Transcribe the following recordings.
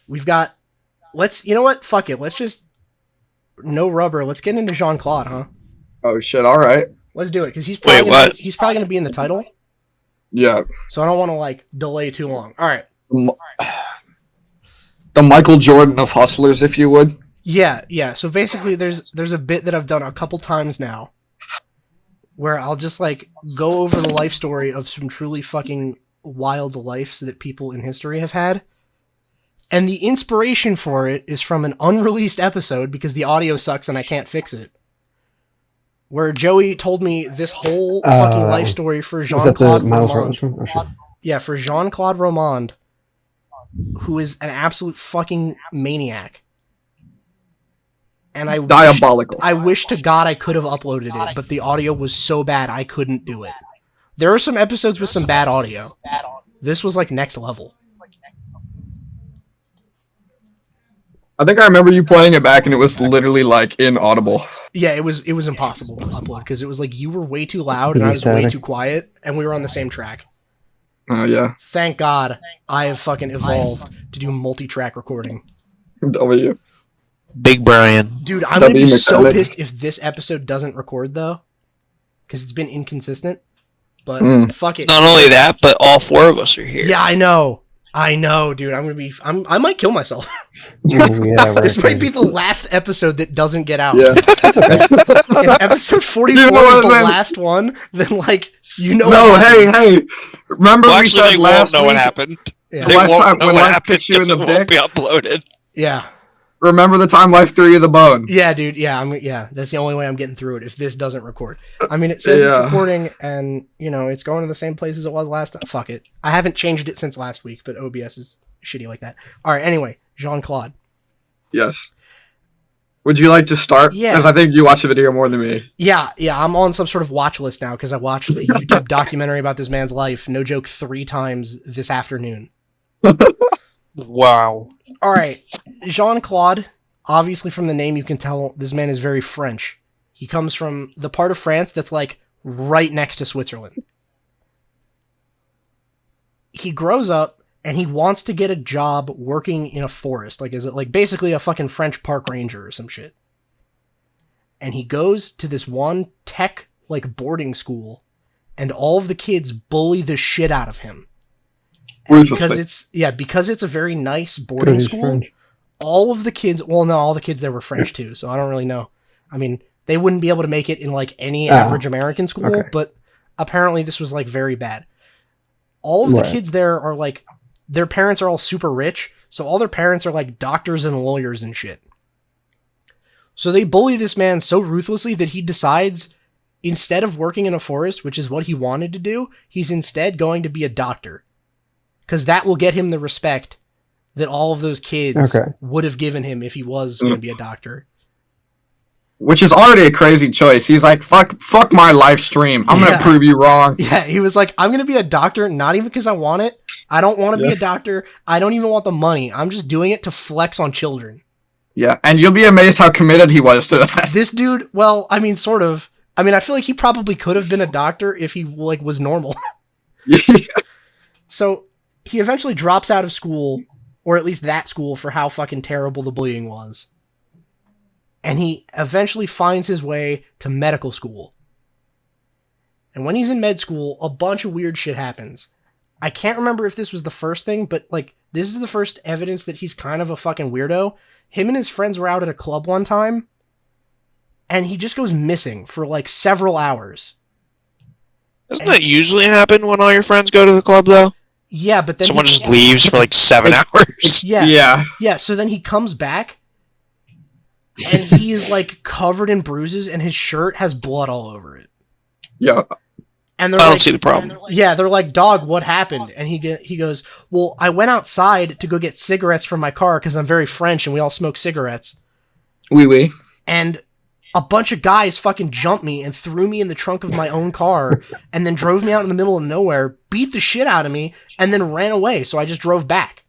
We've got, you know what? Fuck it. Let's just, no rubber. Let's get into Jean-Claude, huh? Oh shit! All right. Let's do it, because he's Wait, probably what? he's probably gonna be in the title. Yeah. So I don't want to like delay too long. All right. The Michael Jordan of hustlers, if you would. Yeah. So basically, there's a bit that I've done a couple times now, where I'll just like go over the life story of some truly fucking wild lives that people in history have had. And the inspiration for it is from an unreleased episode, because the audio sucks and I can't fix it, where Joey told me this whole fucking life story for Jean-Claude Romand. Yeah, for Jean-Claude Romand, who is an absolute fucking maniac. And Diabolical. I wish to God I could have uploaded it, but the audio was so bad I couldn't do it. There are some episodes with some bad audio. This was like next level. I think I remember you playing it back, and it was literally like inaudible. Yeah, it was impossible to upload, because it was like you were way too loud and I was way too quiet, and we were on the same track. Oh yeah. Thank God I have fucking evolved to do multi-track recording. W. Big Brian. Dude, I'm gonna be so pissed if this episode doesn't record though, because it's been inconsistent. But fuck it. Not only that, but all four of us are here. Yeah, I know, dude. I might kill myself. Yeah, this might be the last episode that doesn't get out. Yeah. If episode 44 is the last one, then like No, hey. Remember Well, we actually, said they last won't know week. what happened. Yeah. They won't know when what life happened hits you in because the it won't dick. be uploaded. Yeah. Remember the time life threw you the bone. Yeah, dude. Yeah. That's the only way I'm getting through it if this doesn't record. I mean, it says it's recording, and it's going to the same place as it was last time. Fuck it. I haven't changed it since last week, but OBS is shitty like that. All right. Anyway, Jean-Claude. Yes. Would you like to start? Yeah. Because I think you watch the video more than me. Yeah. I'm on some sort of watch list now because I watched a YouTube documentary about this man's life. No joke, 3 times this afternoon. Wow. All right. Jean-Claude, obviously from the name you can tell this man is very French. He comes from the part of France that's like right next to Switzerland. He grows up and he wants to get a job working in a forest. Like, is it like basically a fucking French park ranger or some shit? And he goes to this one tech like boarding school, and all of the kids bully the shit out of him. Because it's a very nice boarding school. French. All of the kids, all the kids there were French too, so I don't really know. I mean, they wouldn't be able to make it in like any average American school, but apparently this was like very bad. All of the kids there are like, their parents are all super rich, so all their parents are like doctors and lawyers and shit. So they bully this man so ruthlessly that he decides, instead of working in a forest, which is what he wanted to do, he's instead going to be a doctor. Because that will get him the respect that all of those kids would have given him if he was going to be a doctor. Which is already a crazy choice. He's like, fuck my live stream. I'm going to prove you wrong. Yeah, he was like, I'm going to be a doctor, not even because I want it. I don't want to be a doctor. I don't even want the money. I'm just doing it to flex on children. Yeah, and you'll be amazed how committed he was to that. This dude, well, I mean, sort of. I mean, I feel like he probably could have been a doctor if he like was normal. Yeah. So he eventually drops out of school, or at least that school, for how fucking terrible the bullying was. And he eventually finds his way to medical school. And when he's in med school, a bunch of weird shit happens. I can't remember if this was the first thing, but like, this is the first evidence that he's kind of a fucking weirdo. Him and his friends were out at a club one time, and he just goes missing for like several hours. Doesn't that usually happen when all your friends go to the club, though? Yeah, but then someone just leaves for like 7 hours. Yeah. So then he comes back, and he is like covered in bruises, and his shirt has blood all over it. Yeah. And I don't see the problem. They're like, dog, what happened? And he goes, well, I went outside to go get cigarettes from my car because I'm very French and we all smoke cigarettes. Oui. And a bunch of guys fucking jumped me and threw me in the trunk of my own car and then drove me out in the middle of nowhere, beat the shit out of me, and then ran away. So I just drove back.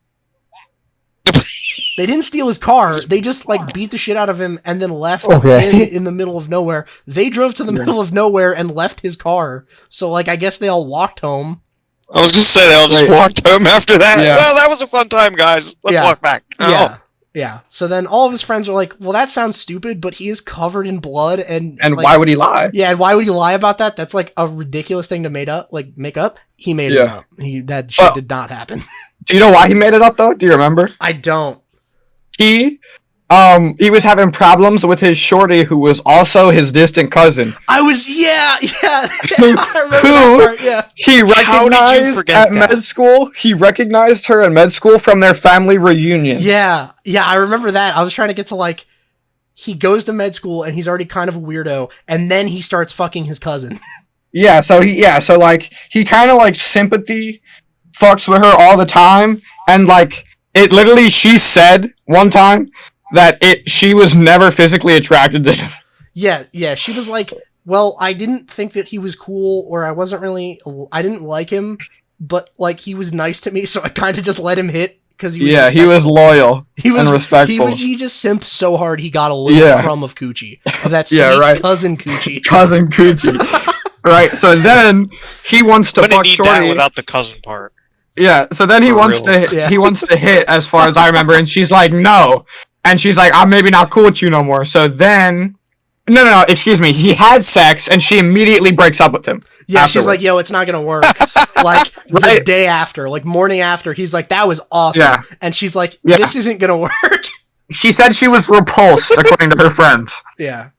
They didn't steal his car. They just like beat the shit out of him and then left in the middle of nowhere. They drove to the middle of nowhere and left his car. So like, I guess they all walked home. I was gonna say they all just Right. walked home after that. Yeah. Well, that was a fun time, guys. Let's Yeah. walk back. Oh. Yeah. Yeah. So then all of his friends are like, well, that sounds stupid, but he is covered in blood and like, why would he lie? Yeah, and why would he lie about that? That's like a ridiculous thing to make up. He made it up. That shit did not happen. Do you know why he made it up though? Do you remember? I don't. He was having problems with his shorty, who was also his distant cousin. I remember Who that part, yeah. he How did you recognized forget at that? med school. He recognized her in med school from their family reunion. Yeah, I remember that. I was trying to get to like, he goes to med school and he's already kind of a weirdo, and then he starts fucking his cousin. Yeah, so he kind of like sympathy fucks with her all the time, and like it literally, she said one time that she was never physically attracted to him. Yeah, she was like, well, I didn't think that he was cool, or I didn't like him, but like he was nice to me, so I kind of just let him hit because he was he was loyal and respectful. He just simped so hard he got a little crumb of coochie, of that sweet cousin coochie. Cousin coochie. Right, so then he wants to fuck need shorty that without the cousin part. Yeah, so then he For wants real. he wants to hit, as far as I remember, and she's like, no. And she's like, I'm maybe not cool with you no more. So then no, excuse me, he had sex and she immediately breaks up with him. Yeah, afterwards. she's like, yo, it's not gonna work. Like the day after, like morning after, he's like, that was awesome. Yeah. And she's like, this isn't gonna work. She said she was repulsed, according to her friends. Yeah,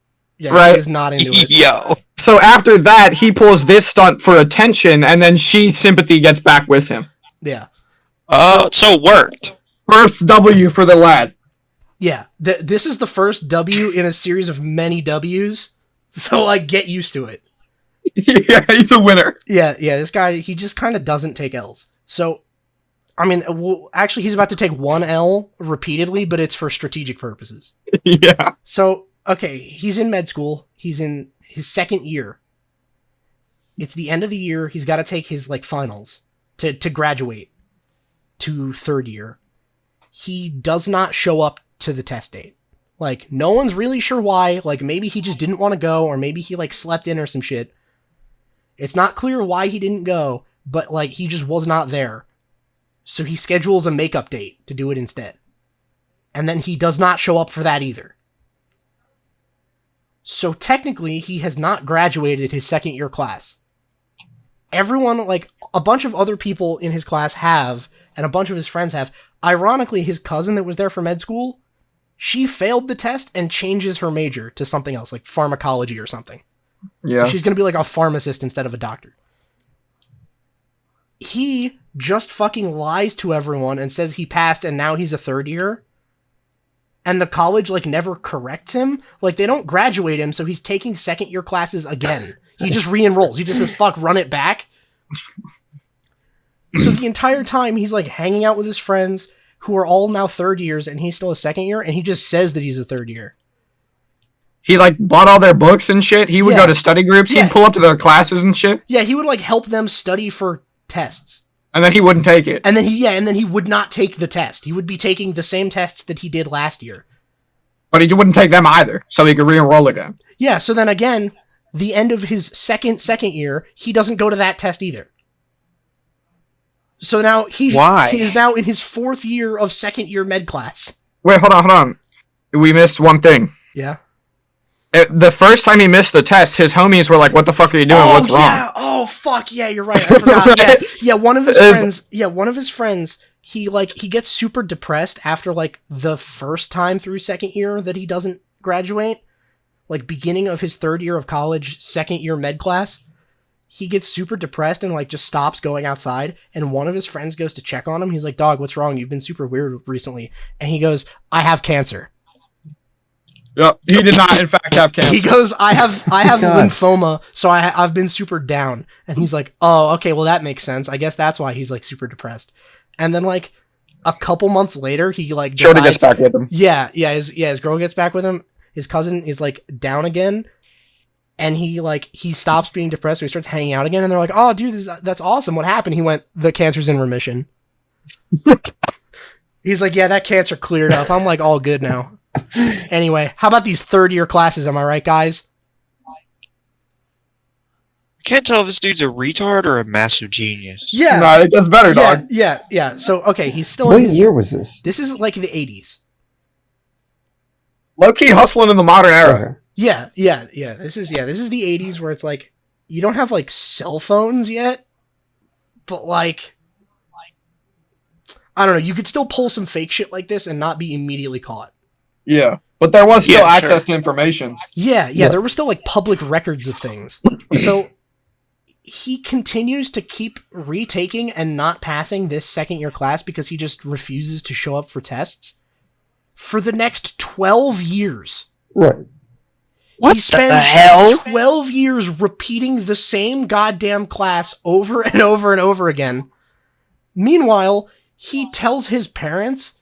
Right. she was not into it. Yo. So after that, he pulls this stunt for attention, and then sympathy gets back with him. Yeah. So it worked. First W for the lad. Yeah, this is the first W in a series of many W's, so like get used to it. Yeah, he's a winner. Yeah, this guy, he just kind of doesn't take L's. So, I mean, actually he's about to take one L repeatedly, but it's for strategic purposes. Yeah. So, okay, he's in med school, he's in his second year. It's the end of the year, he's got to take his like finals to graduate to third year. He does not show up to the test date. Like, no one's really sure why. Like, maybe he just didn't want to go, or maybe he, like, slept in or some shit. It's not clear why he didn't go, but, like, he just was not there. So he schedules a makeup date to do it instead. And then he does not show up for that either. So technically, he has not graduated his second year class. Everyone, like, a bunch of other people in his class have, and a bunch of his friends have. Ironically, his cousin that was there for med school, she failed the test and changes her major to something else, like pharmacology or something. Yeah. So she's going to be like a pharmacist instead of a doctor. He just fucking lies to everyone and says he passed and now he's a third year. And the college, like, never corrects him. Like, they don't graduate him, so he's taking second year classes again. He just re-enrolls. He just says, fuck, run it back. So the entire time, he's, like, hanging out with his friends who are all now third years, and he's still a second year, and he just says that he's a third year. He, like, bought all their books and shit. He would go to study groups. Yeah. He'd pull up to their classes and shit. Yeah, he would, like, help them study for tests. And then he wouldn't take it. And then he would not take the test. He would be taking the same tests that he did last year. But he wouldn't take them either, so he could re-enroll again. Yeah, so then again, the end of his second year, he doesn't go to that test either. So now he is now in his fourth year of second year med class. Wait, hold on. We missed one thing. Yeah. The first time he missed the test, his homies were like, what the fuck are you doing? What's wrong? Oh, fuck, yeah, you're right. I forgot. Right? Yeah, one of his friends, he gets super depressed after, like, the first time through second year that he doesn't graduate. Like, beginning of his third year of college, second year med class. He gets super depressed and, like, just stops going outside. And one of his friends goes to check on him. He's like, dog, what's wrong? You've been super weird recently. And he goes, I have cancer. Yep, he did not, in fact, have cancer. He goes, I have lymphoma, so I've been super down. And he's like, oh, okay, well, that makes sense. I guess that's why he's, like, super depressed. And then, like, a couple months later, he, like, decides... Shorty gets back with him. His girl gets back with him. His cousin is, like, down again. And he stops being depressed, so he starts hanging out again. And they're like, oh, dude, that's awesome. What happened? He went, the cancer's in remission. He's like, yeah, that cancer cleared up. I'm, like, all good now. Anyway, how about these third year classes? Am I right, guys? can't tell if this dude's a retard or a massive genius. Yeah. No, it gets better, dog. Yeah. So, okay, he's still What in his... year was this? This is like the 80s. Low-key hustling in the modern era. Okay. Yeah. This is the 80s where it's like, you don't have like cell phones yet, but like, I don't know, you could still pull some fake shit like this and not be immediately caught. Yeah. But there was still Yeah, access sure. to information. Yeah, there were still like public records of things. So he continues to keep retaking and not passing this second year class because he just refuses to show up for tests for the next 12 years. Right. What He spends the hell? 12 years repeating the same goddamn class over and over and over again. Meanwhile, he tells his parents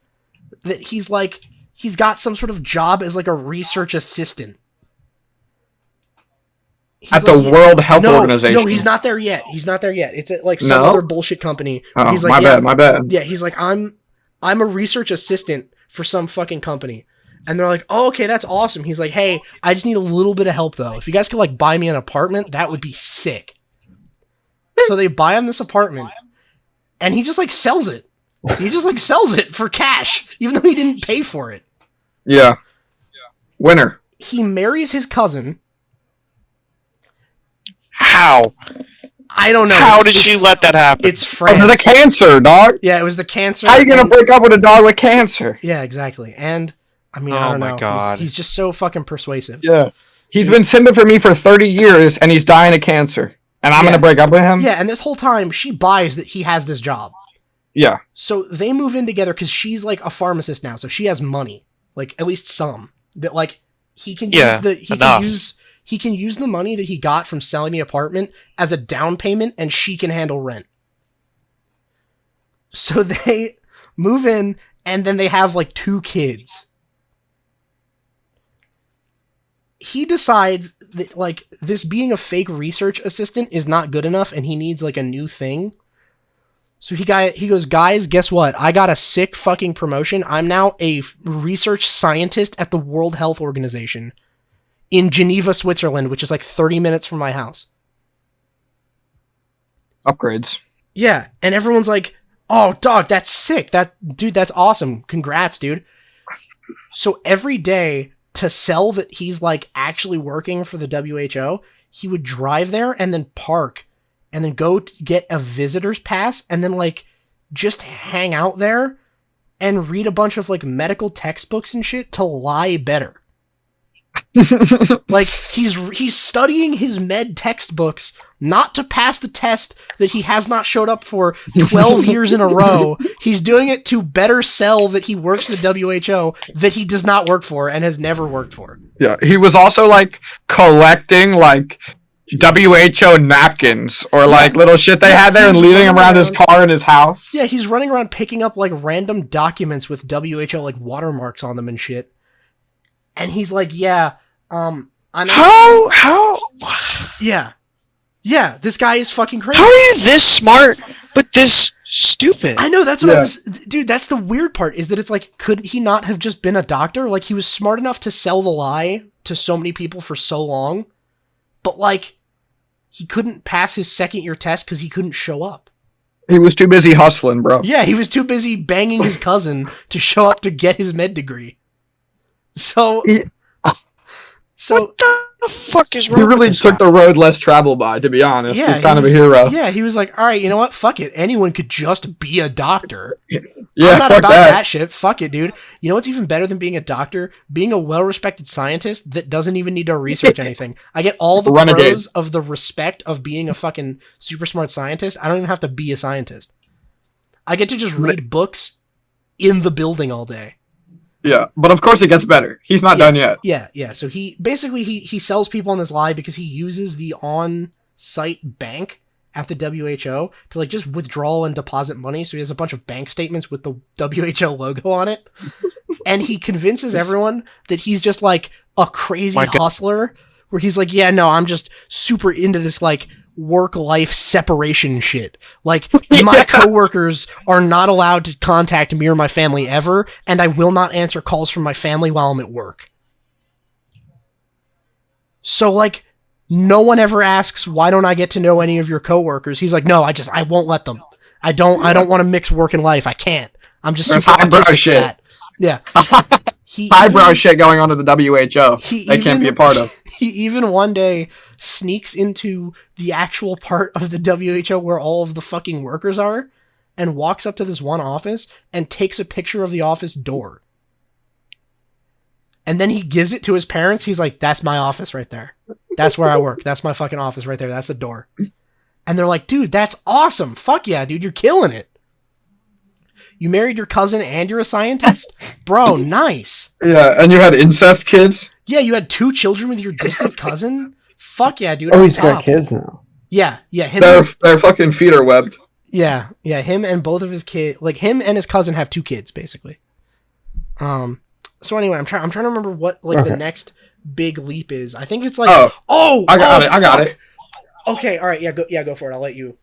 that he's got some sort of job as like a research assistant. He's At the like, World Health Organization. No, he's not there yet. It's at like some No? other bullshit company. Oh, He's like, my bad. Yeah, he's like, I'm a research assistant for some fucking company. And they're like, oh, okay, that's awesome. He's like, hey, I just need a little bit of help though. If you guys could like buy me an apartment, that would be sick. So they buy him this apartment and he just like sells it. He just like sells it for cash, even though he didn't pay for it. Yeah. Winner. He marries his cousin. How? I don't know. How did she let that happen? It's France. Because of the cancer, dog. Yeah, it was the cancer. How you gonna and- break up with a dog with cancer? Yeah, exactly. And I mean, I Oh don't my know. God. He's just so fucking persuasive. Yeah. He's been simping for me for 30 years, and he's dying of cancer. And I'm Yeah. gonna break up with him? Yeah, and this whole time she buys that he has this job. Yeah. So they move in together because she's like a pharmacist now, so she has money, like at least some that like he can Yeah, use enough. he can use the money that he got from selling the apartment as a down payment, and she can handle rent. So they move in, and then they have like 2 kids. He decides that like this being a fake research assistant is not good enough, and he needs like a new thing. So he goes, guys, guess what? I got a sick fucking promotion. I'm now a research scientist at the World Health Organization in Geneva, Switzerland, which is like 30 minutes from my house. Upgrades. Yeah, and everyone's like, oh, dog, that's sick. Dude, that's awesome. Congrats, dude. So every day to sell that he's like actually working for the WHO, he would drive there and then park and then go to get a visitor's pass and then like just hang out there and read a bunch of like medical textbooks and shit to lie better. Like he's studying his med textbooks not to pass the test that he has not showed up for 12 years in a row. He's doing it to better sell that he works at the WHO that he does not work for and has never worked for. Yeah. He was also like collecting like WHO napkins or like little shit they had there and leaving them around his car in his house. Yeah, he's running around picking up like random documents with WHO like watermarks on them and shit. And he's like, yeah, I'm How? Yeah, this guy is fucking crazy. How are you this smart but this stupid? I know, that's what I Yeah. was... Dude, that's the weird part, is that it's like, could he not have just been a doctor? Like, he was smart enough to sell the lie to so many people for so long, but like, he couldn't pass his second year test because he couldn't show up. He was too busy hustling, bro. Yeah, he was too busy banging his cousin to show up to get his med degree. So... What the fuck is wrong He really with this took guy? the road less traveled by, to be honest. Yeah, He's kind of a he was- hero. Yeah, he was like, all right, you know what? Fuck it. Anyone could just be a doctor. Yeah, I'm not fuck about that. that shit. Fuck it, dude. You know what's even better than being a doctor? Being a well-respected scientist that doesn't even need to research anything. I get all the Renegade. pros of the respect of being a fucking super smart scientist. I don't even have to be a scientist. I get to just read books in the building all day. Yeah, but of course it gets better. He's not done yet. Yeah. So he basically he sells people on this lie because he uses the on-site bank at the WHO to like just withdraw and deposit money. So he has a bunch of bank statements with the WHO logo on it, and he convinces everyone that he's just like a crazy My God. hustler. Where he's like, yeah, no, I'm just super into this like work-life separation shit. Like, my coworkers are not allowed to contact me or my family ever, and I will not answer calls from my family while I'm at work. So, like, No one ever asks, why don't I get to know any of your coworkers? He's like, no, I won't let them. I don't want to mix work and life. I can't. I'm just There's super highbrow autistic shit. for that. Yeah. Highbrow shit going on at the WHO. They can't be a part of. He even one day sneaks into the actual part of the WHO where all of the fucking workers are and walks up to this one office and takes a picture of the office door. And then he gives it to his parents. He's like, that's my office right there. That's where I work. That's my fucking office right there. That's the door. And they're like, dude, that's awesome. Fuck yeah, dude. You're killing it. You married your cousin and you're a scientist? Bro, nice. Yeah, and you had incest kids? Yeah, you had 2 children with your distant cousin? Fuck yeah, dude. Oh, he's got kids now. Yeah. Him Their fucking feet are webbed. Yeah, him and both of his kids, like him and his cousin have 2 kids, basically. So anyway, I'm trying to remember what the next big leap is. I think it's like, I got it. Okay, all right, go for it. I'll let you.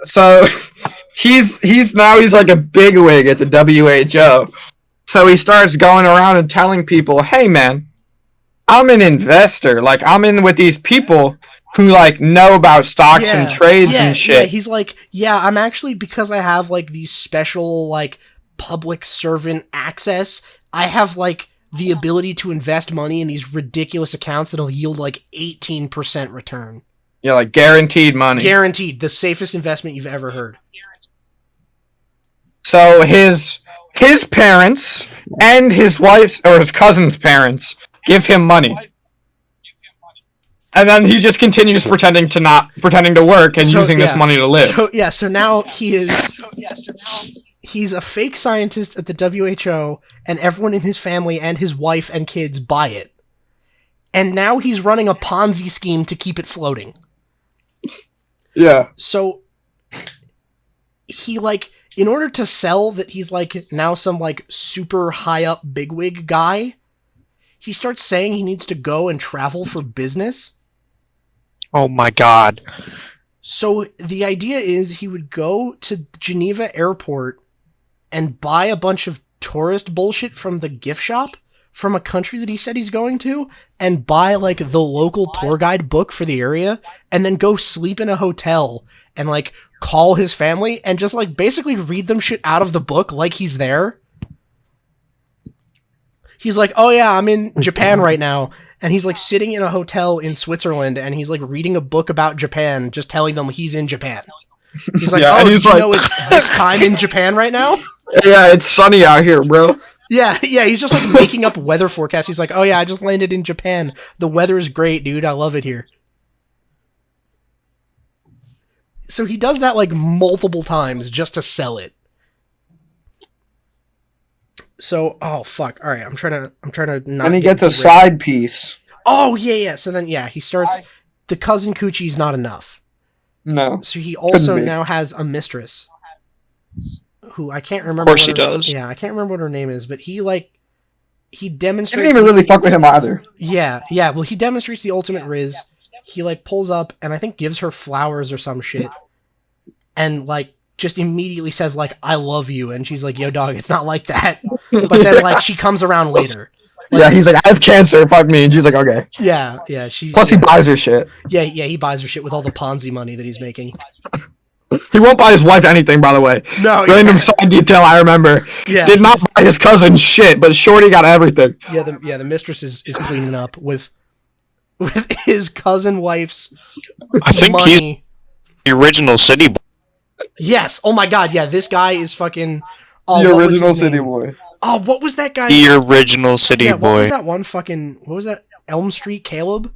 So he's like a bigwig at the WHO. So he starts going around and telling people, "Hey man, I'm an investor. Like I'm in with these people who like know about stocks and trades and shit." Yeah, he's like, I'm actually, because I have like these special like public servant access, I have like the ability to invest money in these ridiculous accounts that'll yield like 18% return. Yeah, like guaranteed money. Guaranteed. The safest investment you've ever heard. So his parents and his wife's or his cousin's parents give him money. And then he just continues pretending to work and using this money to live. So now he's a fake scientist at the WHO, and everyone in his family and his wife and kids buy it. And now he's running a Ponzi scheme to keep it floating. Yeah. So he like, in order to sell that he's like now some like super high up bigwig guy, he starts saying he needs to go and travel for business. Oh my god. So the idea is he would go to Geneva Airport and buy a bunch of tourist bullshit from the gift shop from a country that he said he's going to, and buy like the local tour guide book for the area, and then go sleep in a hotel and like call his family and just like basically read them shit out of the book like he's there. He's like, oh yeah, I'm in Japan right now. And he's like sitting in a hotel in Switzerland and he's like reading a book about Japan, just telling them he's in Japan. He's like, did you know it's this time in Japan right now? Yeah, it's sunny out here, bro. Yeah, he's just like making up weather forecasts. He's like, oh yeah, I just landed in Japan. The weather is great, dude. I love it here. So he does that like multiple times just to sell it. So, oh fuck. All right, I'm trying to not. And he gets a side piece. Oh yeah. So then he starts. The cousin coochie's not enough. No. So he also now has a mistress, who I can't remember. Of course he does. Yeah, I can't remember what her name is, but he demonstrates. I didn't even really fuck with him either. Yeah. Well, he demonstrates the ultimate riz. He like pulls up and I think gives her flowers or some shit, and like just immediately says like, I love you, and she's like, yo dog, it's not like that. But then like she comes around later. Like, yeah, he's like, I have cancer, fuck me, and she's like, okay. Yeah. Plus he buys her shit. Yeah, he buys her shit with all the Ponzi money that he's making. He won't buy his wife anything, by the way. No. Random side detail I remember. Yeah. Did not buy his cousin shit, but Shorty got everything. Yeah, the mistress is cleaning up with his cousin wife's I think money. he's the original city boy. Yes. Oh my god, yeah, this guy is fucking The original city boy. Oh, what was that guy? The original city boy. What was that one fucking... What was that? Elm Street Caleb?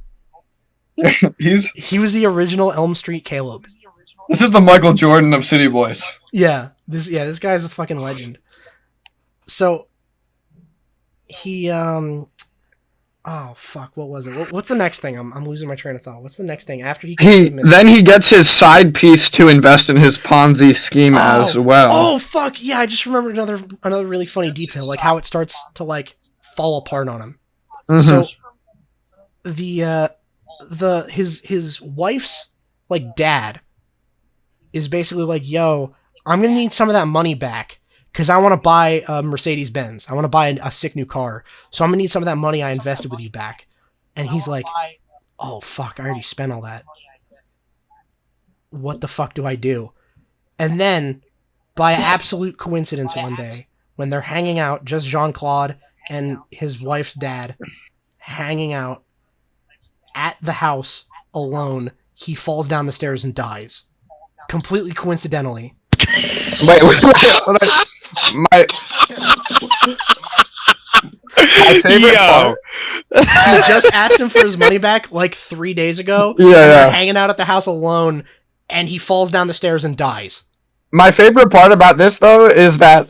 He was the original Elm Street Caleb. This is the Michael Jordan of City Boys. Yeah. This guy's a fucking legend. So, he, oh, fuck, what was it? What's the next thing? I'm losing my train of thought. What's the next thing after he then he gets his side piece to invest in his Ponzi scheme as well. Oh, fuck, yeah, I just remembered another really funny detail, like how it starts to, like, fall apart on him. Mm-hmm. So, his wife's, like, dad is basically like, yo, I'm gonna need some of that money back, because I want to buy a Mercedes-Benz. I want to buy a sick new car. So I'm going to need some of that money I invested with you back. And he's like, oh fuck, I already spent all that. What the fuck do I do? And then, by absolute coincidence one day, when they're hanging out, just Jean-Claude and his wife's dad hanging out at the house alone, he falls down the stairs and dies. Completely coincidentally. Wait, my favorite part. You just asked him for his money back like 3 days ago. Yeah, They're hanging out at the house alone, and he falls down the stairs and dies. My favorite part about this, though, is that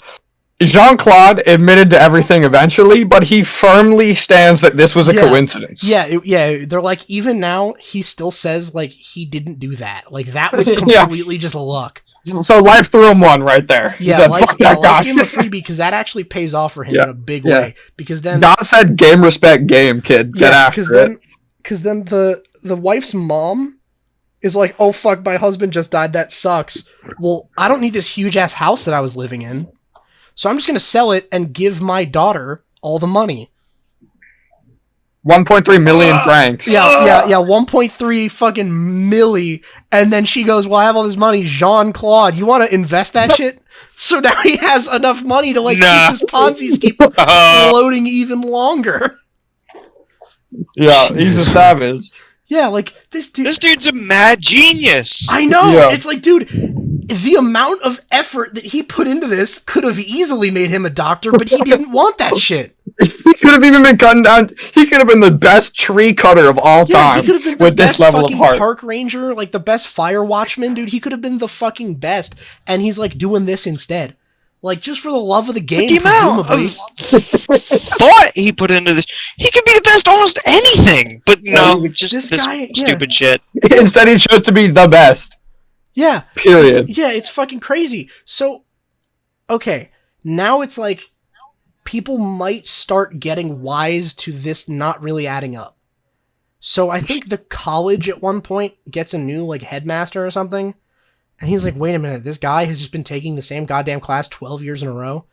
Jean-Claude admitted to everything eventually, but he firmly stands that this was a coincidence. Yeah, they're like, even now, he still says, like, he didn't do that. Like, that was completely just luck. So life threw him one right there. Yeah, he said, life, fuck that guy. life gave him a freebie, because that actually pays off for him in a big way. Because then... God said, game, respect, game, kid. Get after it. Because then the wife's mom is like, oh, fuck, my husband just died, that sucks. Well, I don't need this huge-ass house that I was living in. So I'm just going to sell it and give my daughter all the money. 1.3 million francs. Yeah, 1.3 fucking milli. And then she goes, well, I have all this money. Jean-Claude, you want to invest that shit? So now he has enough money to, keep this Ponzi scheme floating even longer. Yeah, he's a savage. Yeah, this dude... This dude's a mad genius. I know! Yeah. It's like, dude, the amount of effort that he put into this could have easily made him a doctor, but he didn't want that shit. He could have even been cutting down... He could have been the best tree cutter of all time. He could have been the best fucking park ranger, the best fire watchman, dude. He could have been the fucking best, and he's, doing this instead. Just for the love of the game, the amount of thought he put into this, he could be the best almost anything. But no, just this stupid shit. Instead, he chose to be the best. Yeah. Period. It's fucking crazy. So, okay, now it's people might start getting wise to this not really adding up. So I think the college at one point gets a new headmaster or something. And he's like, wait a minute, this guy has just been taking the same goddamn class 12 years in a row?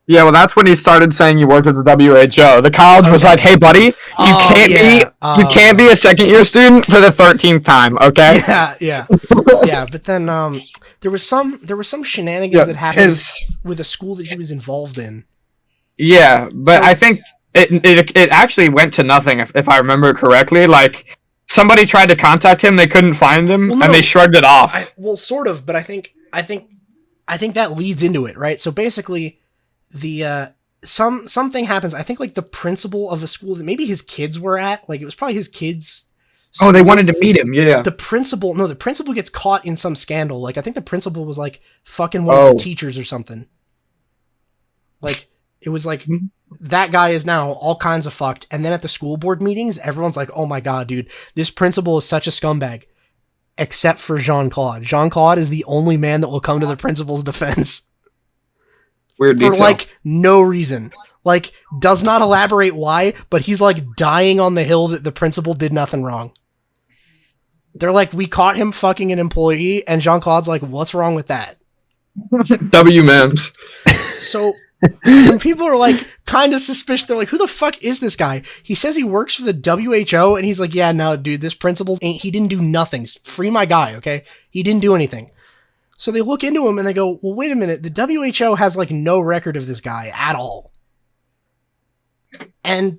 Yeah, well, that's when he started saying he worked at the WHO. The college was like, hey, buddy, you can't be a second-year student for the 13th time, okay? Yeah. But then there was some shenanigans that happened with a school that he was involved in. Yeah, but I think it actually went to nothing, if I remember correctly. Somebody tried to contact him, they couldn't find him, and they shrugged it off. Sort of, but I think that leads into it, right? So basically, the something happens. I think the principal of a school that maybe his kids were at, it was probably his kids. Oh, they wanted to meet him, yeah. The principal gets caught in some scandal. I think the principal was fucking one of the teachers or something. It was that guy is now all kinds of fucked. And then at the school board meetings, everyone's like, oh my god, dude, this principal is such a scumbag. Except for Jean-Claude. Jean-Claude is the only man that will come to the principal's defense. Weird detail. For no reason. Does not elaborate why, but he's dying on the hill that the principal did nothing wrong. They're we caught him fucking an employee, and Jean-Claude's what's wrong with that? W-mems. So some people are kind of suspicious. They're who the fuck is this guy? He says he works for the WHO, and he's yeah, no, dude, this principal he didn't do nothing. Free my guy, okay? He didn't do anything. So they look into him and they go, well, wait a minute, the WHO has no record of this guy at all. And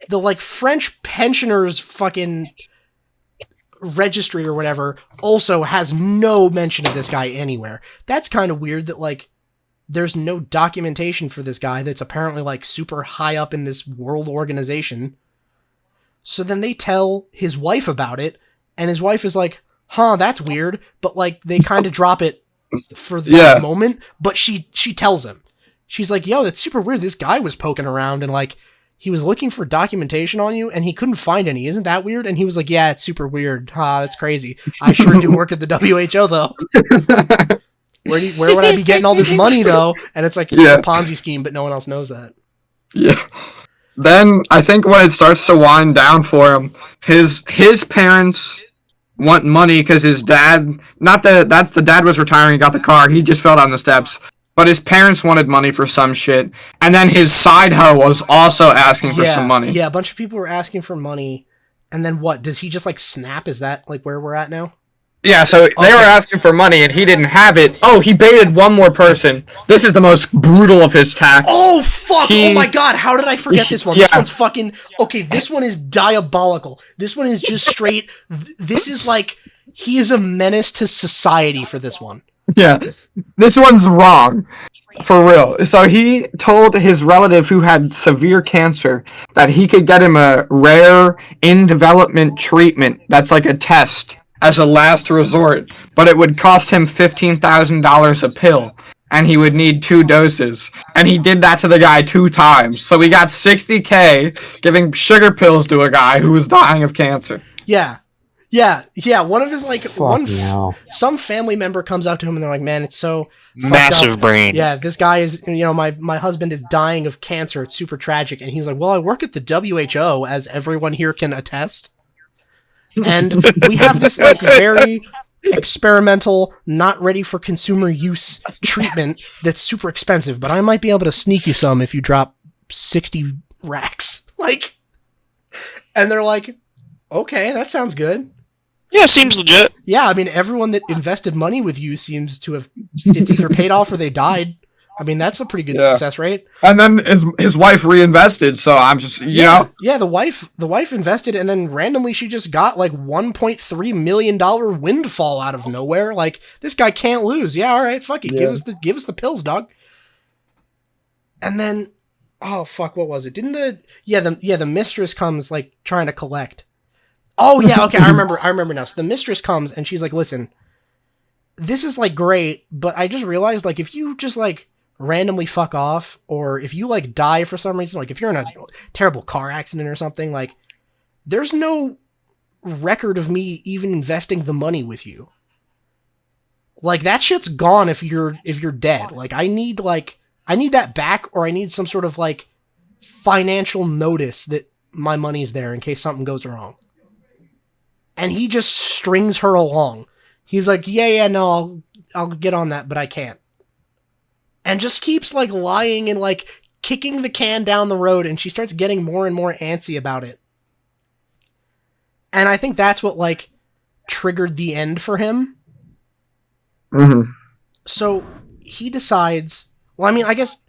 the French pensioners fucking registry or whatever also has no mention of this guy anywhere. That's kind of weird that there's no documentation for this guy that's apparently super high up in this world organization. So then they tell his wife about it, and his wife is huh, that's weird, but they kind of drop it for that moment, but she tells him. She's yo, that's super weird. This guy was poking around and he was looking for documentation on you and he couldn't find any. Isn't that weird? And he was yeah, it's super weird. That's crazy. I sure do work at the WHO though. Where would I be getting all this money though? And it's it's a Ponzi scheme, but no one else knows that. Yeah. Then I think when it starts to wind down for him, his parents want money because his dad, the dad was retiring, he got the car, he just fell down the steps. But his parents wanted money for some shit. And then his side hoe was also asking for some money. Yeah, a bunch of people were asking for money. And then what? Does he just like snap? Is that like where we're at now? Yeah, so they were asking for money and he didn't have it. Oh, he baited one more person. This is the most brutal of his tax. Oh, fuck! Oh my god, how did I forget this one? Yeah. This one's fucking... Okay, this one is diabolical. This one is just straight... This is like... He is a menace to society for this one. Yeah, this one's wrong. For real. So he told his relative who had severe cancer that he could get him a rare in-development treatment that's like a test as a last resort, but it would cost him $15,000 a pill, and he would need 2 doses. And he did that to the guy 2 times. So we got $60K giving sugar pills to a guy who was dying of cancer. Yeah. One of his some family member comes out to him and they're like, "Man, it's so massive brain." Yeah, this guy is, my husband is dying of cancer. It's super tragic." And he's like, "Well, I work at the WHO, as everyone here can attest. And we have this like very experimental, not ready for consumer use treatment that's super expensive, but I might be able to sneak you some if you drop 60 racks." Like, and they're like, "Okay, that sounds good." Yeah, seems legit. Yeah, I mean, everyone that invested money with you seems to have, it's either paid off or they died. I mean, that's a pretty good success rate. And then his wife reinvested, so I'm just, you know. Yeah, the wife invested, and then randomly she just got like $1.3 million windfall out of nowhere. Like, this guy can't lose. Yeah, all right, fuck it. Yeah. Give us the pills, dog. And then, oh fuck, what was it? Didn't the mistress comes like trying to collect. Oh yeah, okay, I remember now. So the mistress comes and she's like, "Listen, this is like great, but I just realized like if you just like randomly fuck off, or if you like die for some reason, like if you're in a terrible car accident or something, like there's no record of me even investing the money with you. Like that shit's gone if you're dead. Like I need that back, or I need some sort of like financial notice that my money's there in case something goes wrong." And he just strings her along. He's like, yeah, no, I'll get on that, but I can't. And just keeps like lying and like kicking the can down the road, and she starts getting more and more antsy about it. And I think that's what like triggered the end for him. Mm-hmm. So he decides, well, I mean, I guess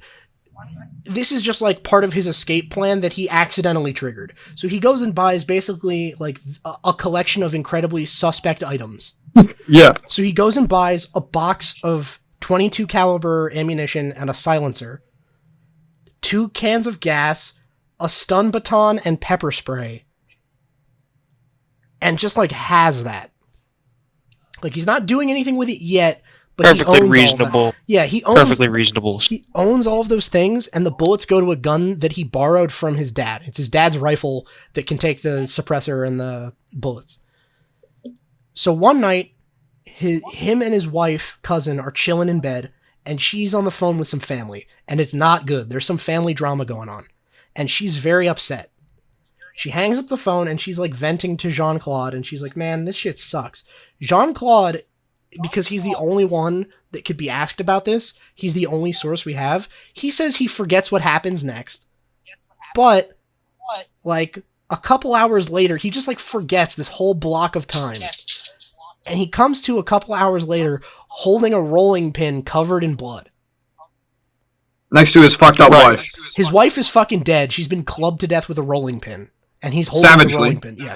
this is just like part of his escape plan that he accidentally triggered. So he goes and buys basically like a collection of incredibly suspect items. Yeah. So he goes and buys a box of .22 caliber ammunition and a silencer, 2 cans of gas, a stun baton, and pepper spray. And just like has that. Like he's not doing anything with it yet, but perfectly reasonable. Yeah, he owns perfectly reasonable. He owns all of those things, and the bullets go to a gun that he borrowed from his dad. It's his dad's rifle that can take the suppressor and the bullets. So one night, him and his wife, cousin, are chilling in bed, and she's on the phone with some family, and it's not good. There's some family drama going on, and she's very upset. She hangs up the phone, and she's like venting to Jean-Claude, and she's like, "Man, this shit sucks." Jean-Claude, because he's the only one that could be asked about this, he's the only source we have, he says he forgets what happens next. But, like, a couple hours later, he just, like, forgets this whole block of time. And he comes to a couple hours later holding a rolling pin covered in blood. Next to his fucked up wife. His wife is fucking dead. She's been clubbed to death with a rolling pin. And he's holding the rolling pin. Yeah,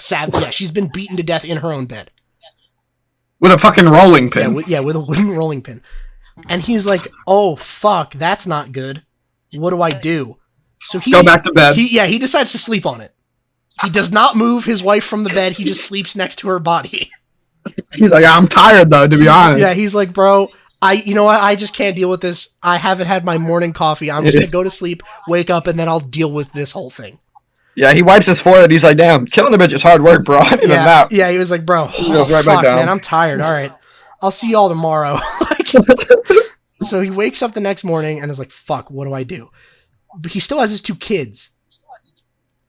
she's been beaten to death in her own bed. With a fucking rolling pin. With a wooden rolling pin. And he's like, "Oh, fuck, that's not good. What do I do?" So go back to bed. He decides to sleep on it. He does not move his wife from the bed. He just sleeps next to her body. He's like, "I'm tired, though, to be honest." Yeah, he's like, "Bro, you know what? I just can't deal with this. I haven't had my morning coffee. I'm just going to go to sleep, wake up, and then I'll deal with this whole thing." Yeah, he wipes his forehead. He's like, "Damn, killing a bitch is hard work, bro." Yeah, he was like, "Bro, he goes right back down. Man, I'm tired. All right, I'll see y'all tomorrow." So he wakes up the next morning and is like, "Fuck, what do I do?" But he still has his 2 kids.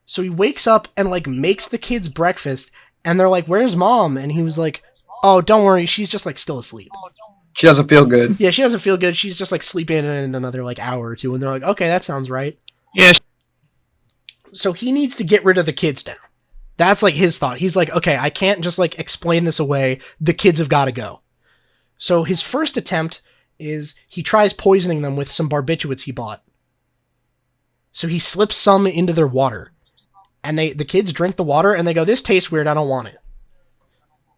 So he wakes up and like makes the kids breakfast, and they're like, "Where's mom?" And he was like, "Oh, don't worry, she's just like still asleep. She doesn't feel good." Yeah, she doesn't feel good. She's just like sleeping in another like hour or 2. And they're like, "Okay, that sounds right." Yes. So he needs to get rid of the kids now. That's like his thought. He's like, okay, I can't just like explain this away. The kids have got to go. So his first attempt is he tries poisoning them with some barbiturates he bought. So he slips some into their water. And the kids drink the water and they go, this tastes weird, I don't want it.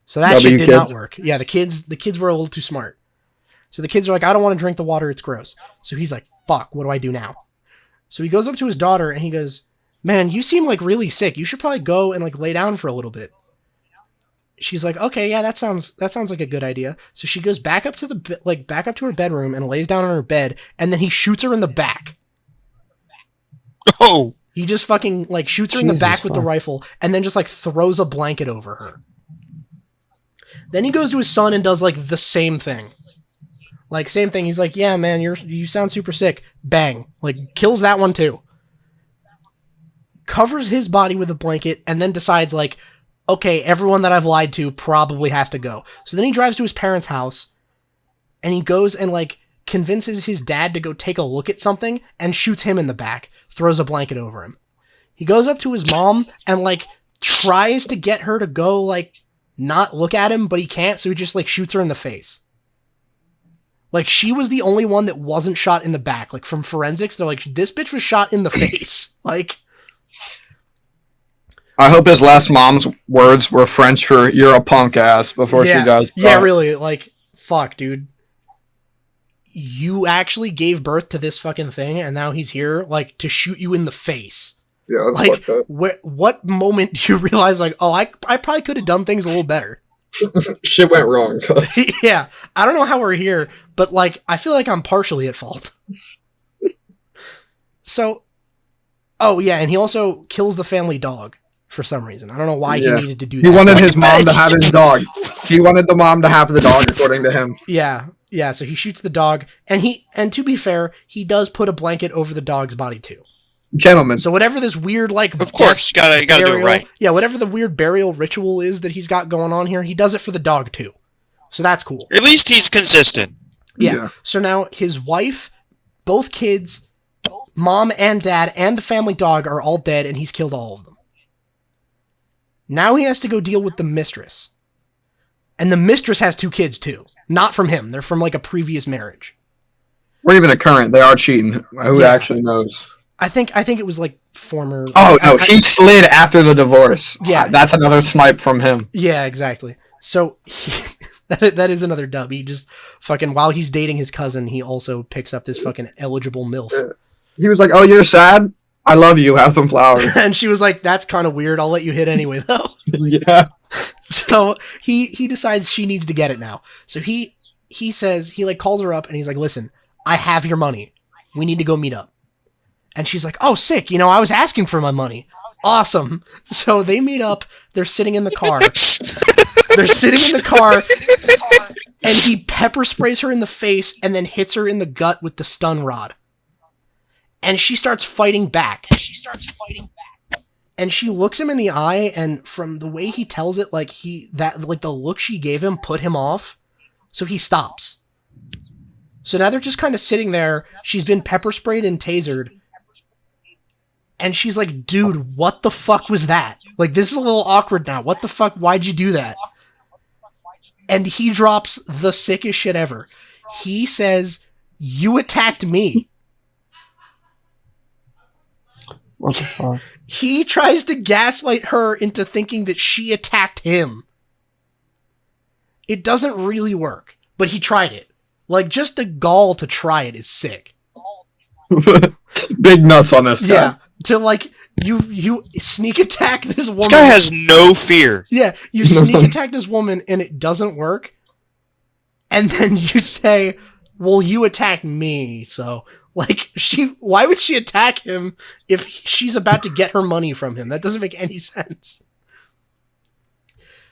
So that shit did not work. Yeah, the kids were a little too smart. So the kids are like, I don't want to drink the water, it's gross. So he's like, fuck, what do I do now? So he goes up to his daughter and he goes, man, you seem like really sick. You should probably go and like lay down for a little bit. She's like, okay, yeah, that sounds like a good idea. So she goes back up to her bedroom and lays down on her bed, and then he shoots her in the back. Oh. He just fucking like shoots her in the back with the rifle and then just like throws a blanket over her. Then he goes to his son and does like the same thing. Like same thing. He's like, yeah, man, you sound super sick. Bang. Like kills that one too. Covers his body with a blanket and then decides like, okay, everyone that I've lied to probably has to go. So then he drives to his parents' house and he goes and like convinces his dad to go take a look at something and shoots him in the back, throws a blanket over him. He goes up to his mom and like tries to get her to go like not look at him, but he can't, so he just like shoots her in the face. Like she was the only one that wasn't shot in the back. Like from forensics, they're like, this bitch was shot in the face. Like, I hope his last mom's words were French for "you're a punk ass" before she dies. Yeah, really. Like, fuck, dude. You actually gave birth to this fucking thing, and now he's here, like, to shoot you in the face. Yeah, that's like, what moment do you realize, like, oh, I probably could have done things a little better? Shit went wrong. Yeah, I don't know how we're here, but, like, I feel like I'm partially at fault. So, oh, yeah, and he also kills the family dog for some reason. I don't know why he needed to do that. He wanted his mom to have his dog. He wanted the mom to have the dog, according to him. Yeah. Yeah, so he shoots the dog, and to be fair, he does put a blanket over the dog's body too. Gentlemen. So whatever this weird, like, of course, you gotta do it right. Yeah, whatever the weird burial ritual is that he's got going on here, he does it for the dog too. So that's cool. At least he's consistent. Yeah. So now his wife, both kids, mom and dad, and the family dog are all dead, and he's killed all of them. Now he has to go deal with the mistress. And the mistress has 2 kids too. Not from him. They're from like a previous marriage. Or even a current. They are cheating. Who actually knows? I think it was like former. Oh no, he slid after the divorce. Yeah, that's another snipe from him. Yeah, exactly. So that is another dub. He just fucking, while he's dating his cousin, he also picks up this fucking eligible MILF. He was like, "Oh, you're sad? I love you. Have some flowers." And she was like, "That's kind of weird. I'll let you hit anyway, though." Yeah. So he decides she needs to get it now. So he says, he like calls her up and he's like, listen, I have your money. We need to go meet up. And she's like, oh, sick. You know, I was asking for my money. Awesome. So they meet up. They're sitting in the car. And he pepper sprays her in the face and then hits her in the gut with the stun rod. And she starts fighting back. And she looks him in the eye, and from the way he tells it, like the look she gave him put him off, so he stops. So now they're just kind of sitting there. She's been pepper sprayed and tasered, and she's like, "Dude, what the fuck was that? Like, this is a little awkward now. What the fuck? Why'd you do that?" And he drops the sickest shit ever. He says, "You attacked me." What the fuck? He tries to gaslight her into thinking that she attacked him. It doesn't really work, but he tried it. Like, just the gall to try it is sick. Big nuts on this guy. Yeah, to like, you sneak attack this woman. This guy has no fear. Yeah, you sneak attack this woman and it doesn't work. And then you say, well, you attacked me, so... Like, why would she attack him if she's about to get her money from him? That doesn't make any sense.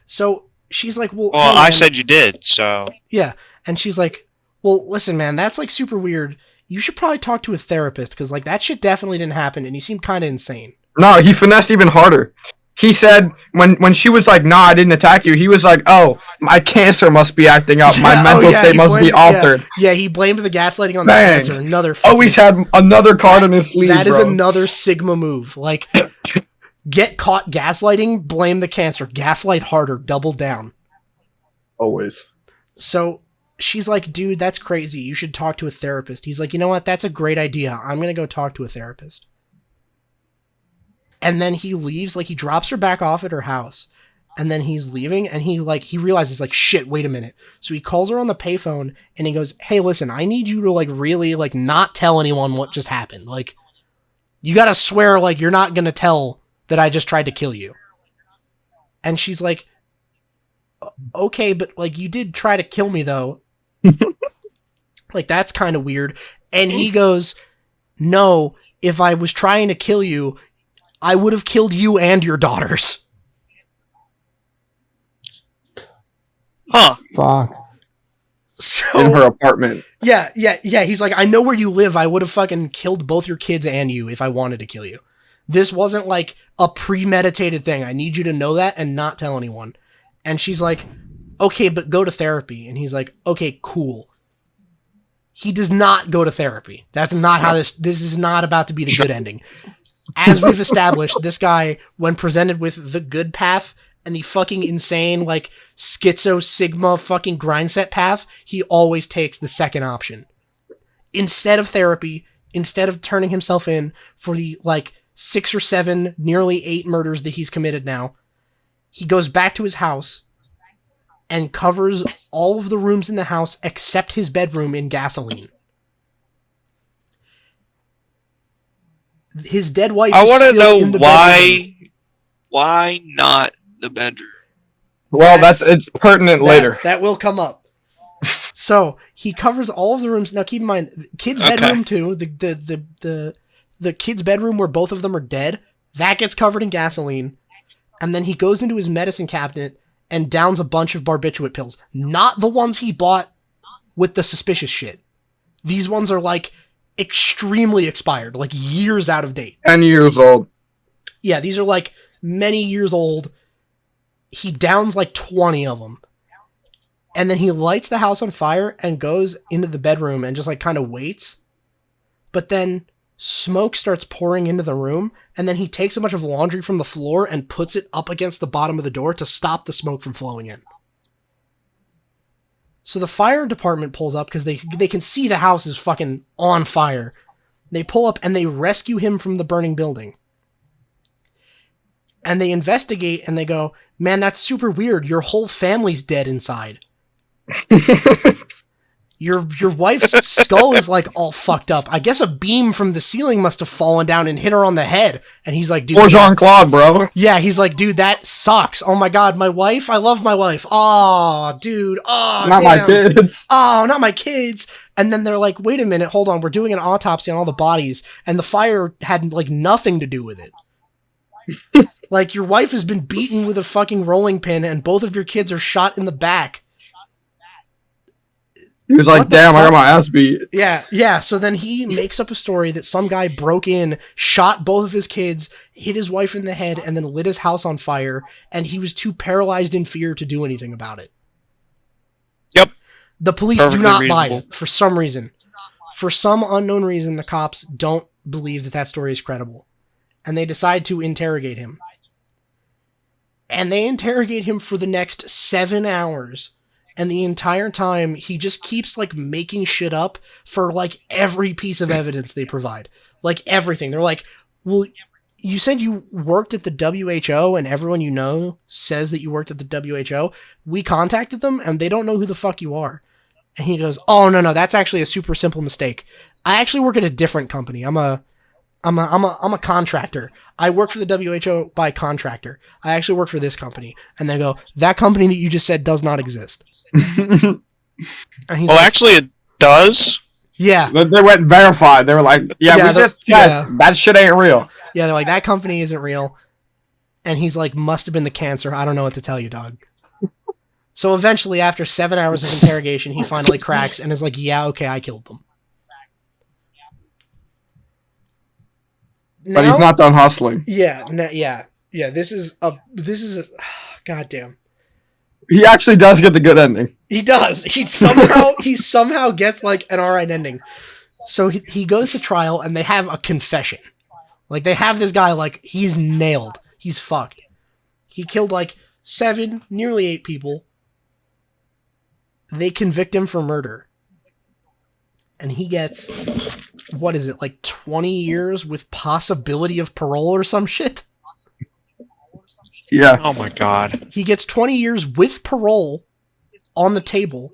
So she's like, well, hey, I said you did, so. Yeah. And she's like, well, listen, man, that's like super weird. You should probably talk to a therapist because like that shit definitely didn't happen and you seem kind of insane. No, he finessed even harder. He said when she was like, "Nah, I didn't attack you," he was like, "Oh, my cancer must be acting up. My mental state must be altered." Yeah, he blamed the gaslighting on the cancer. Another always had another card in his sleeve. That is another Sigma move. Like, Get caught gaslighting, blame the cancer. Gaslight harder, double down. Always. So she's like, dude, that's crazy. You should talk to a therapist. He's like, you know what? That's a great idea. I'm going to go talk to a therapist. And then he leaves, like he drops her back off at her house. And then he's leaving and he realizes like, shit, wait a minute. So he calls her on the payphone and he goes, hey, listen, I need you to like really like not tell anyone what just happened. Like you got to swear like you're not going to tell that I just tried to kill you. And she's like, okay, but like you did try to kill me though. Like that's kind of weird. And he goes, no, if I was trying to kill you, I would have killed you and your daughters. Huh. Fuck. So, in her apartment. Yeah. He's like, I know where you live. I would have fucking killed both your kids and you if I wanted to kill you. This wasn't like a premeditated thing. I need you to know that and not tell anyone. And she's like, okay, but go to therapy. And he's like, okay, cool. He does not go to therapy. That's not how this is not about to be the good ending. As we've established, this guy, when presented with the good path and the fucking insane, like, schizo sigma fucking grind set path, he always takes the second option. Instead of therapy, instead of turning himself in for the, like, 6 or 7, nearly 8 murders that he's committed now, he goes back to his house and covers all of the rooms in the house except his bedroom in gasoline. His dead wife I is want to still in know the why not the bedroom? Well, it's pertinent later. That will come up. So he covers all of the rooms. Now keep in mind, kid's bedroom too. The kid's bedroom where both of them are dead, that gets covered in gasoline. And then he goes into his medicine cabinet and downs a bunch of barbiturate pills. Not the ones he bought with the suspicious shit. These ones are like extremely expired, like years out of date. 10 years old. Yeah, these are like many years old. He downs like 20 of them. And then he lights the house on fire and goes into the bedroom and just like kind of waits. But then smoke starts pouring into the room, and then he takes a bunch of laundry from the floor and puts it up against the bottom of the door to stop the smoke from flowing in. So the fire department pulls up because they can see the house is fucking on fire. They pull up and they rescue him from the burning building. And they investigate and they go, man, that's super weird. Your whole family's dead inside. Your wife's skull is like all fucked up. I guess a beam from the ceiling must have fallen down and hit her on the head. And he's like, dude. Or Jean-Claude, bro. Yeah, he's like, dude, that sucks. Oh my god, my wife? I love my wife. Oh, dude. Oh, not damn. my kids. Oh, not my kids. And then they're like, wait a minute, hold on. We're doing an autopsy on all the bodies. And the fire had like nothing to do with it. Like, your wife has been beaten with a fucking rolling pin and both of your kids are shot in the back. He was like, damn, I got my ass beat. Yeah. So then he makes up a story that some guy broke in, shot both of his kids, hit his wife in the head, and then lit his house on fire, and he was too paralyzed in fear to do anything about it. Yep. The police Perfectly do not buy reasonable. it for some reason. For some unknown reason, the cops don't believe that story is credible. And they decide to interrogate him. And they interrogate him for the next 7 hours. And the entire time, he just keeps, like, making shit up for, like, every piece of evidence they provide. Like, everything. They're like, well, you said you worked at the WHO, and everyone you know says that you worked at the WHO. We contacted them, and they don't know who the fuck you are. And he goes, oh, no, that's actually a super simple mistake. I actually work at a different company. I'm a contractor. I work for the WHO by contractor. I actually work for this company. And they go, that company that you just said does not exist. Well, like, actually, it does. Yeah. They went verified. They were like, we just checked. That shit ain't real. Yeah, they're like, that company isn't real. And he's like, must have been the cancer. I don't know what to tell you, dog. So eventually, after 7 hours of interrogation, he finally cracks and is like, yeah, okay, I killed them. But he's not done hustling. Yeah. This is a goddamn. He actually does get the good ending. He does. He somehow gets like an alright ending. So he goes to trial and they have a confession. Like, they have this guy like, he's nailed. He's fucked. He killed like 7, nearly 8 people. They convict him for murder. And he gets, what is it, like 20 years with possibility of parole or some shit? Yeah. Oh my god. He gets 20 years with parole on the table.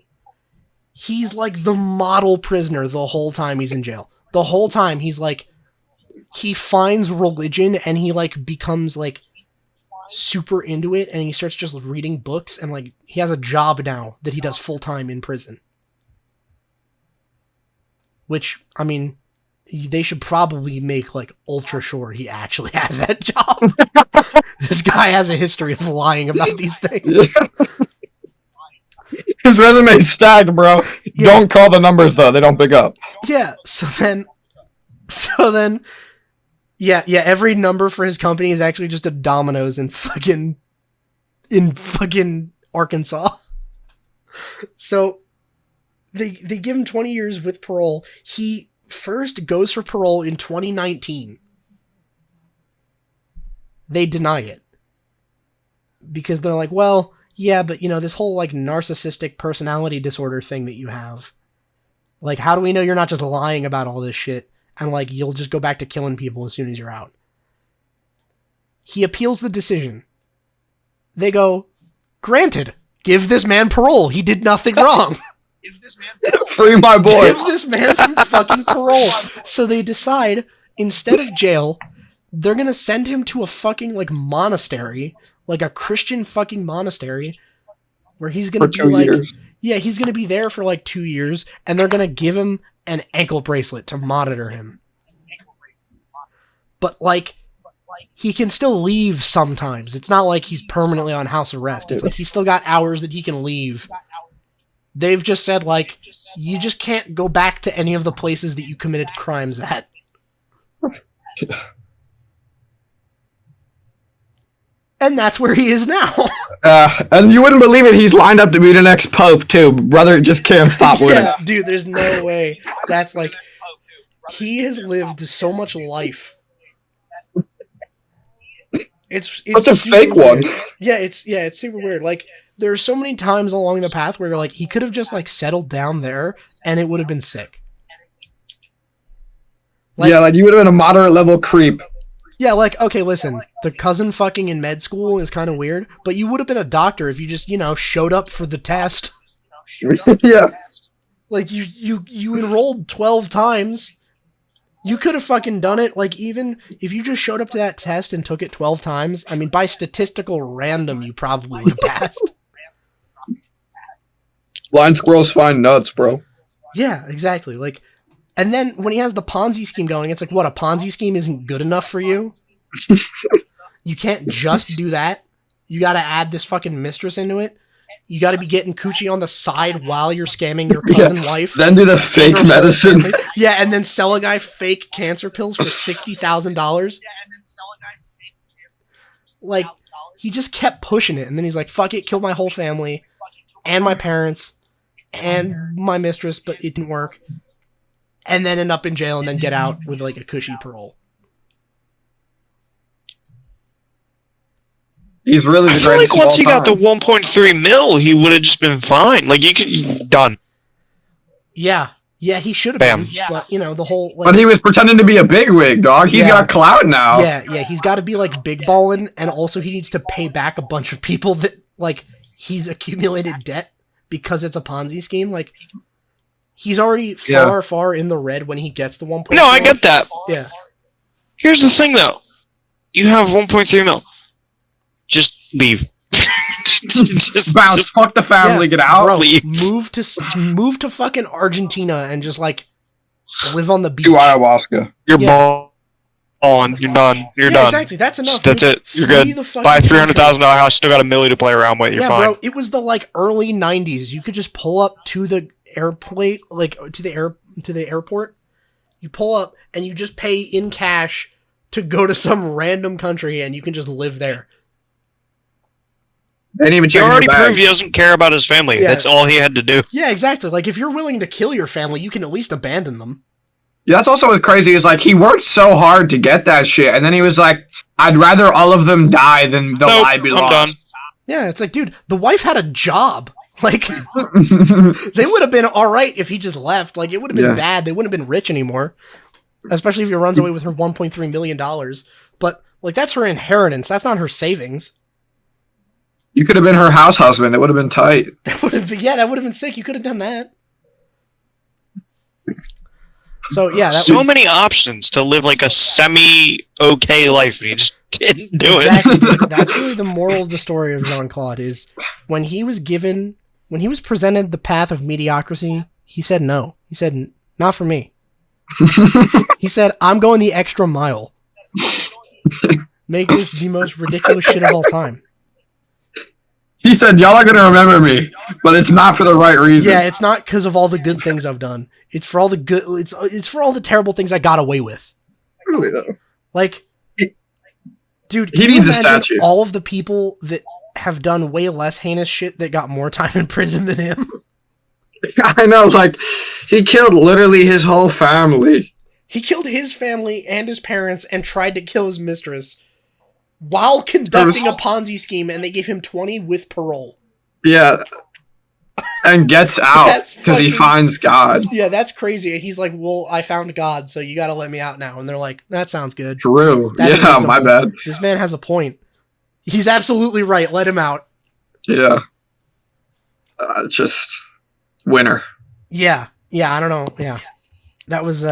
He's like the model prisoner the whole time he's in jail. The whole time he's like, he finds religion and he like becomes like super into it and he starts just reading books and like he has a job now that he does full time in prison. Which, I mean, they should probably make like ultra sure he actually has that job. This guy has a history of lying about these things. His resume's stacked, bro. Yeah. Don't call the numbers though; they don't pick up. Yeah. So then, yeah. Every number for his company is actually just a Domino's in fucking Arkansas. So they give him 20 years with parole. He first goes for parole in 2019. They deny it because they're like, well, yeah, but you know, this whole like narcissistic personality disorder thing that you have, like, how do we know you're not just lying about all this shit and like you'll just go back to killing people as soon as you're out? He appeals the decision. They go, granted, give this man parole. He did nothing wrong. Free my boy. Give this man some fucking parole. So they decide, instead of jail, they're gonna send him to a fucking like monastery, like a Christian fucking monastery, where he's gonna be like, yeah, he's gonna be there for like 2 years, and they're gonna give him an ankle bracelet to monitor him. But like, he can still leave sometimes. It's not like he's permanently on house arrest. It's like he's still got hours that he can leave. They've just said, like, you just can't go back to any of the places that you committed crimes at. And that's where he is now. And you wouldn't believe it, he's lined up to be the next pope, too. Brother just can't stop winning. Yeah, dude, there's no way. That's like, he has lived so much life. It's What's a fake weird. one? Yeah, it's super weird. Like, there's so many times along the path where you're like, he could have just like settled down there and it would have been sick. Like, yeah, like you would have been a moderate level creep. Yeah, like, okay, listen, the cousin fucking in med school is kind of weird, but you would have been a doctor if you just, you know, showed up for the test. Yeah. Like, you enrolled 12 times. You could have fucking done it, like, even if you just showed up to that test and took it 12 times, I mean, by statistical random, you probably would have passed. Blind squirrels find nuts, bro. Yeah, exactly. Like, and then when he has the Ponzi scheme going, it's like, what, a Ponzi scheme isn't good enough for you? You can't just do that. You gotta add this fucking mistress into it. You gotta be getting coochie on the side while you're scamming your cousin wife. Then do the fake medicine. Yeah, and then sell a guy fake cancer pills for $60,000. Like, he just kept pushing it, and then he's like, fuck it, killed my whole family, and my parents, and my mistress, but it didn't work. And then end up in jail and then get out with like a cushy parole. He's really the I feel like once he got the 1.3 mil, he would have just been fine. Like, you could done. Yeah, he should have been. But you know, the whole. Like, but he was pretending to be a bigwig, dog. He's got clout now. Yeah, he's got to be like big ballin', and also he needs to pay back a bunch of people that like he's accumulated debt because it's a Ponzi scheme. Like, he's already far in the red when he gets the 1.3. No, I get that. Yeah. Here's the thing, though. You have 1.3 mil. Just leave. just bounce. Fuck the family. Get out. Bro, move to fucking Argentina and just like live on the beach. Do ayahuasca. You're balling. You're done. You're done. Exactly. That's enough. That's it. You're good. Buy a $300,000 house. Still got $1 million to play around with. You're fine. Bro. It was the like early '90s. You could just pull up to the airplane, like to the airport. You pull up and you just pay in cash to go to some random country, and you can just live there. He already proved he doesn't care about his family. Yeah. That's all he had to do. Yeah, exactly. Like, if you're willing to kill your family, you can at least abandon them. Yeah, that's also what's crazy is like he worked so hard to get that shit, and then he was like, "I'd rather all of them die than the lie be lost." I'm done. Yeah, it's like, dude, the wife had a job. Like, they would have been all right if he just left. Like, it would have been bad. They wouldn't have been rich anymore, especially if he runs away with her $1.3 million. But like, that's her inheritance. That's not her savings. You could have been her house husband. It would have been tight. That would have been sick. You could have done that. So yeah, many options to live like a semi-okay life, and he just didn't do it. Dude. That's really the moral of the story of Jean-Claude is when he was presented the path of mediocrity, he said no. He said, not for me. He said, I'm going the extra mile. Make this the most ridiculous shit of all time. He said, y'all are going to remember me, but it's not for the right reason. Yeah, it's not because of all the good things I've done. It's for all the good. It's for all the terrible things I got away with. Really though, like, dude, he needs a statue. All of the people that have done way less heinous shit that got more time in prison than him. I know, like he killed literally his whole family. He killed his family and his parents and tried to kill his mistress while conducting a Ponzi scheme, and they gave him 20 with parole. Yeah. And gets out because he finds God. Yeah, that's crazy. And he's like, well, I found God, so you got to let me out now. And they're like, that sounds good. True. That's reasonable. My bad. This man has a point. He's absolutely right. Let him out. Yeah. Just winner. Yeah. Yeah, I don't know. Yeah. That was,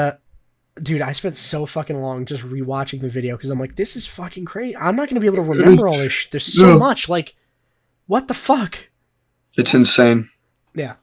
dude, I spent so fucking long just rewatching the video because I'm like, this is fucking crazy. I'm not going to be able to remember all this shit. There's so much. Like, what the fuck? It's insane. Yeah.